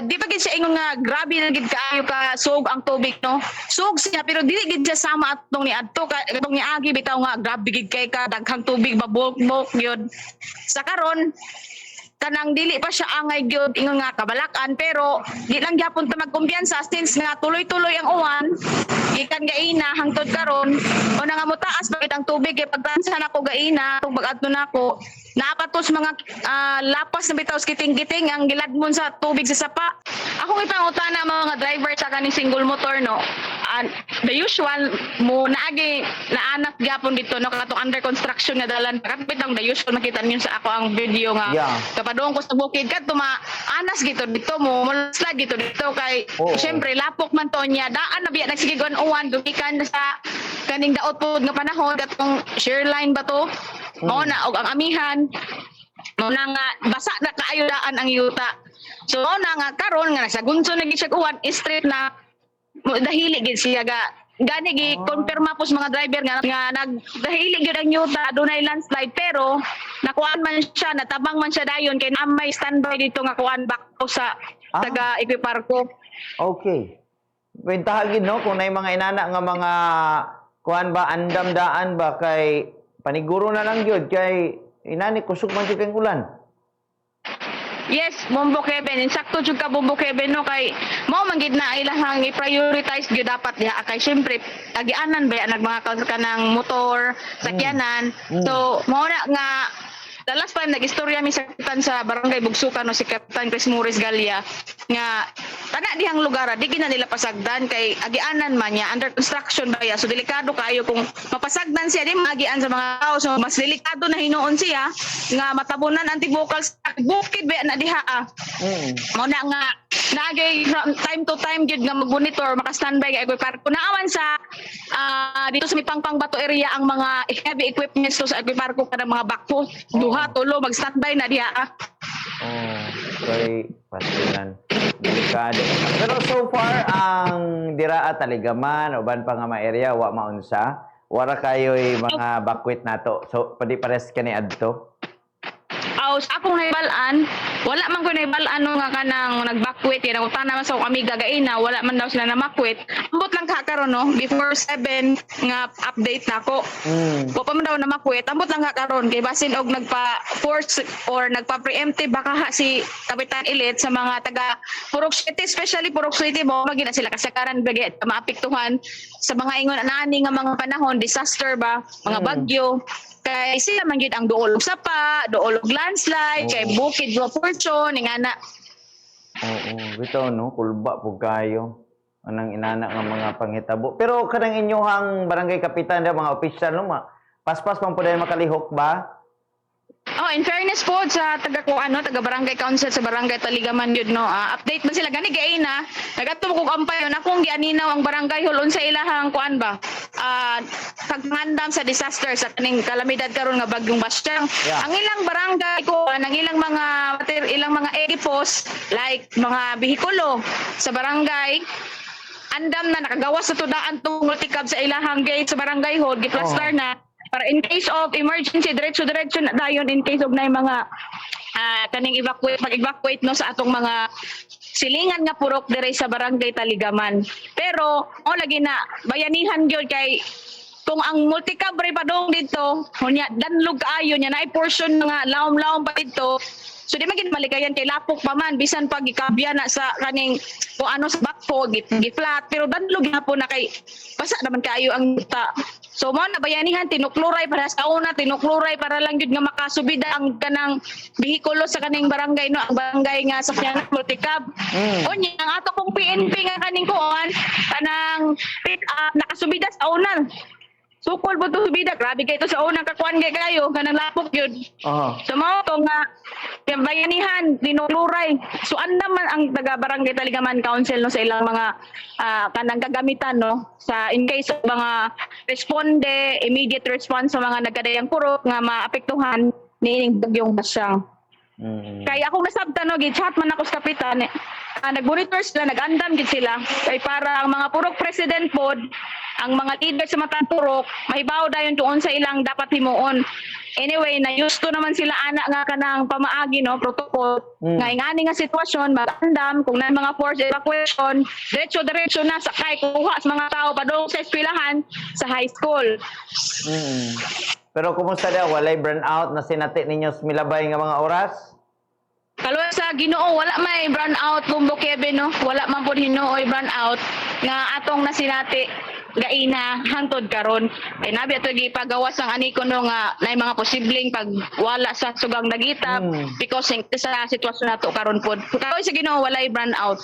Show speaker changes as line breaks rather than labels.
Di pa gid siya ingon nga grabe na gid kaayo ka sug ang tubig no. Sug siya pero dili gid siya sama atong ni adto katong ni agi bitaw nga grabe gid kay ka daghang tubig mabulk-bulk gyud. Sa karon kanang dili pa siya angay gyud ingon nga kabalakan pero di lang gyapon ta magkumpiyansa since nga tuloy-tuloy ang uwan gikan gaina hangtod karon o nga mutaas bakit ang tubig kay pagtansa nako gaina tug bag-adto nako napatos mga lapas na bitaw kiting-kiting ang giladmon sa tubig sa sapa. Ako ipangutana mga driver sa kaning single motor no. The usual mo naagi naanak gyapon dito no katong under construction nga dalan kapit ang the usual makita niyo sa ako ang video nga kapadong ko sa bukid kadto anas gito dito mo mulasla gito dito kay syempre lapok man to niya daan na biya nagsigigon uwan dumikan sa kaning daot pod nga panahon katong shoreline ba to mao na og ang amihan mao na nga basa na kaayo daan ang yuta so mao na nga karon nga nasagunso na gid siya uwan straight na dahili gid siya gani gi konfirma pos mga driver nga nagdahili gyud ang yuta adunay landslide pero nakuan man siya natabang man siya dayon kay namay standby dito nga kuan back sa taga Equiparco.
Okay. Bentaha gid no kung nay mga inana nga mga kuan ba andam daan ba kay paniguro na lang gyud kay inani kusog man gyud kay ulan.
Yes, Bombo Kevin. Insakto jud ka Bombo Kevin no kay mao man gid na ilahang i-prioritize gyud dapat diha kay syempre agianan ba nagmanga kanang motor, sakyanan. So mao na nga the last time nag-istorya mi sa kapitan sa barangay Bugsukan no si Kapitan Chris Morris Galia nga kana dihang lugar di gina nila pasagdan kay agianan man niya under construction ba ya so delikado kaayo kung mapasagdan siya di magian sa mga tao so mas delikado na hinuon siya nga matabunan antibukal sa bukid ba na diha mo na nga nagay time to time gyud nga mag-monitor maka-standby kay Equiparco naawan sa dito sa Mipangpang Bato area ang mga heavy equipments to sa Equiparco kada mga backhoe duha tulo mag-standby na diha
kay pasilan delikado pero so far ang diraa Taligaman uban pa nga mga area wa maunsa wala kayo'y mga bakwit nato so pwede pares kani adto.
Akong naibalaan, wala man ko naibalaan no nga kanang nagbakwit yan. Ang naman sa kami gagaina, wala man daw sila na makwit. Ambot lang kakaroon no, before 7 nga update na ko. Wa pa man daw na makwit, ambot lang kakaroon. Kay basin og nagpa-force or nagpa-preemptive baka si Kapitan Elite sa mga taga Purok City, especially Purok City mo, magina sila kasakaran bagay maapektuhan sa mga ingon anani nga mga panahon, disaster ba, mga bagyo. Kay sila man gyud ang duol og sapa, duol og landslide, kay bukid wa fortune ingana.
Bitaw no, kulba pug kayo. Anang inana nga mga panghitabo. Pero kanang inyohang barangay kapitan da mga opisyal no, paspas man pud makalihok ba?
In fairness po sa taga barangay council sa barangay Taligaman yun no. Update man sila gani gay na. Nagadto ko kampay na kung gianinaw ang barangay hall unsa ilahang kuan ba. Pagmandam sa disaster sa kaning kalamidad karon nga bagyong Bastyang. Ang ilang barangay ko ang ilang mga edipos like mga bihikulo sa barangay andam na nakagawas sa tudaan tungod tikab sa ilahang gate sa barangay hall giplastar na para in case of emergency diretso na dayon in case of na mga kaning mag-evacuate no sa atong mga silingan nga purok dire sa barangay Taligaman. Pero lagi na bayanihan gyud kay kung ang multicab ray padong dito unya danlog kaayo nya naay portion nga lawom-lawom pa dito. So di magin malikayan kay lapok pa man bisan pag gikabya na sa kaning kung ano sa backho gi-flat pero danlog na po na kay basa naman kaayo ang ta. So mo na bayanihan tinukluray para sa una tinukluray para lang gyud nga makasubida ang kanang bihikulo sa kaning barangay no ang barangay nga sakyanan multicab. Unya ang ato kong PNP nga kaning kuan kanang pick up nakasubida sa una. Sukol po to subida grabe kay to sa unang kakuan kay kayo kanang lapok gyud. So mo to nga bayanihan dinukluray. So andam man ang taga barangay Taligaman Council no sa ilang mga kanang kagamitan no sa in case of mga responde immediate response sa mga nagkadayang purok nga maapektuhan niining bagyong Bastyang. Kaya akong nasabtan no gi-chat man ako sa kapitan nag-monitor sila nag-andam gid sila kay para ang mga purok president pod ang mga leader sa matang purok mahibaw dayon tuon sa ilang dapat himuon Anyway, na gusto naman sila anak nga kanang pamaagi no, protocol.
Mm.
Nga ingani nga sitwasyon, magandam kung na mga forced evacuation, diretso na sakay kuha sa mga tao padung sa eskwelahan sa high school.
Mm. Pero kumusta daw? Walay burnout na sinati ninyo sa milabay nga mga oras?
Kalwa sa Ginoo wala may burnout Bumbo Kevin no, wala man pud hinuoy burnout nga atong nasinati gaina hangtod karon kay nabi ato gipagawas ang aniko no nga nay mga posibleng pag wala sa sugang nagitap
Mm.
because sa sitwasyon nato karon pod. Kalwa sa Ginoo walay burnout.